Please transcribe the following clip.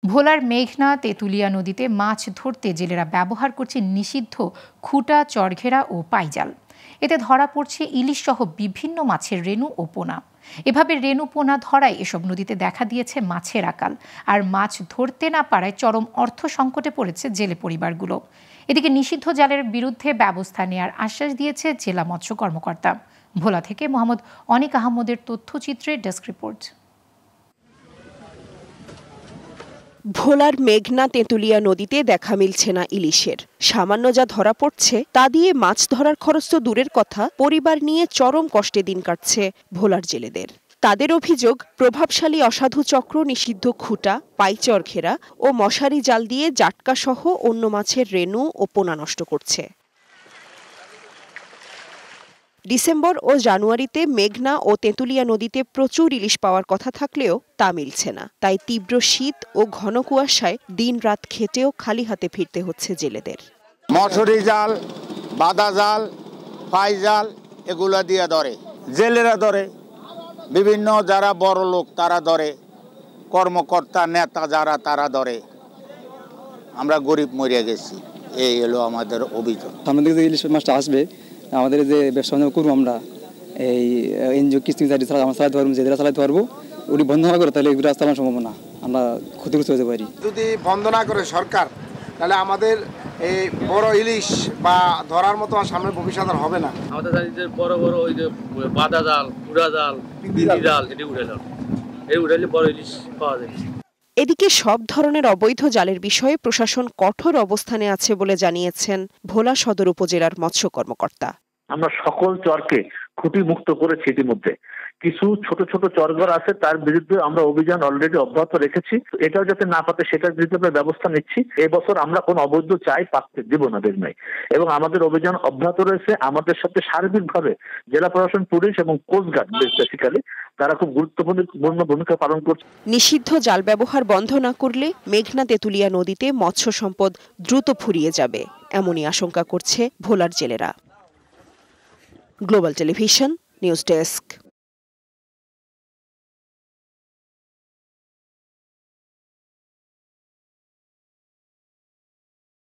ভোলার মেঘনা তেঁতুলিয়া নদীতে মাছ ধরতে জেলেরা ব্যবহার করছে নিষিদ্ধ খুঁটা, চরঘেরা ও পাইজাল। এতে ধরা পড়ছে ইলিশ সহ বিভিন্ন মাছের রেণু ও পোনা। এভাবে রেণু পোনা ধরায় এসব নদীতে দেখা দিয়েছে মাছের আকাল, আর মাছ ধরতে না পারায় চরম অর্থ সংকটে পড়েছে জেলে পরিবারগুলো। এদিকে নিষিদ্ধ জালের বিরুদ্ধে ব্যবস্থা নেওয়ার আশ্বাস দিয়েছে জেলা মৎস্য কর্মকর্তা। ভোলা থেকে মোহাম্মদ অনিক আহমদের তথ্যচিত্রে ডেস্ক রিপোর্ট। ভোলার মেঘনা তেঁতুলিয়া নদীতে দেখা মিলছে না ইলিশের। সামান্য যা ধরা পড়ছে তা দিয়ে মাছ ধরার খরচ তো দূরের কথা, পরিবার নিয়ে চরম কষ্টে দিন কাটছে ভোলার জেলেদের। তাদের অভিযোগ, প্রভাবশালী অসাধু চক্র নিষিদ্ধ খুঁটা, পাইচর ঘেরা ও মশারি জাল দিয়ে জাটকা সহ অন্য মাছের রেণু ও পোনা নষ্ট করছে। ডিসেম্বর ও জানুয়ারিতে মেঘনা ও তেঁতুলিয়া নদীতে প্রচুর ইলিশ পাওয়ার কথা থাকলেও তা মিলছে না। তাই তীব্র শীত ও ঘন কুয়াশায় দিন রাত খেটেও খালি হাতে ফিরতে হচ্ছে জেলেদের। মশারি জাল, বাদা জাল, পাই জাল এগুলা দিয়ে ধরে, জেলেরা ধরে, বিভিন্ন যারা বড় লোক তারা ধরে, কর্মকর্তা নেতা যারা তারা ধরে। আমরা গরিব মরিয়া গেছি, এই হলো আমাদের অভিযোগ। সামনে থেকে যে ইলিশ মাছটা আসবে, আমাদের যে ব্যবসা করবো আমরা, এই এনজিও কিস্তি আমরা চালাতে পারবো, যেটা চালাতে পারবো, ওটি বন্ধ না করে তাহলে এগুলো চালানো সম্ভব না, আমরা ক্ষতিগ্রস্ত হতে পারি। যদি বন্ধ না করে সরকার, তাহলে আমাদের এই বড় ইলিশ বা ধরার মতো সামনে ভবিষ্যৎ আর হবে না। আমাদের বড় বড় ওই যে বাদা জাল, উড়া জাল, জাল, এটি উড়ে জাল, এই উড়াইলে বড় ইলিশ পাওয়া যায়। এদিকে সব ধরনের অবৈধ জালের বিষয়ে প্রশাসন কঠোর অবস্থানে আছে বলে জানিয়েছেন ভোলা সদর উপজেলার মৎস্য কর্মকর্তা। আমরা সকল চরকে খুঁটি মুক্ত করেছি। ইতিমধ্যে কিছু ছোট ছোট চরঘর আছে, তার বিরুদ্ধে আমরা অভিযান অলরেডি অব্যাহত রেখেছি। এটাও যাতে না পাতে সেটার বিরুদ্ধে আমরা ব্যবস্থা নিচ্ছি। এবছর আমরা কোনো অবৈধ চাই পাকতে দিব না বেগনাই, এবং আমাদের অভিযান অব্যাহত রয়েছে। আমাদের সাথে সার্বিকভাবে জেলা প্রশাসন, পুলিশ এবং কোস্টগার্ড বেসিক্যালি তারা খুব গুরুত্বপূর্ণ ভূমিকা পালন করছে। নিষিদ্ধ জাল ব্যবহার বন্ধ না করলে মেঘনা তেঁতুলিয়া নদীতে মৎস্য সম্পদ দ্রুত ফুরিয়ে যাবে, এমনই আশঙ্কা করছে ভোলার জেলেরা। Global television news desk.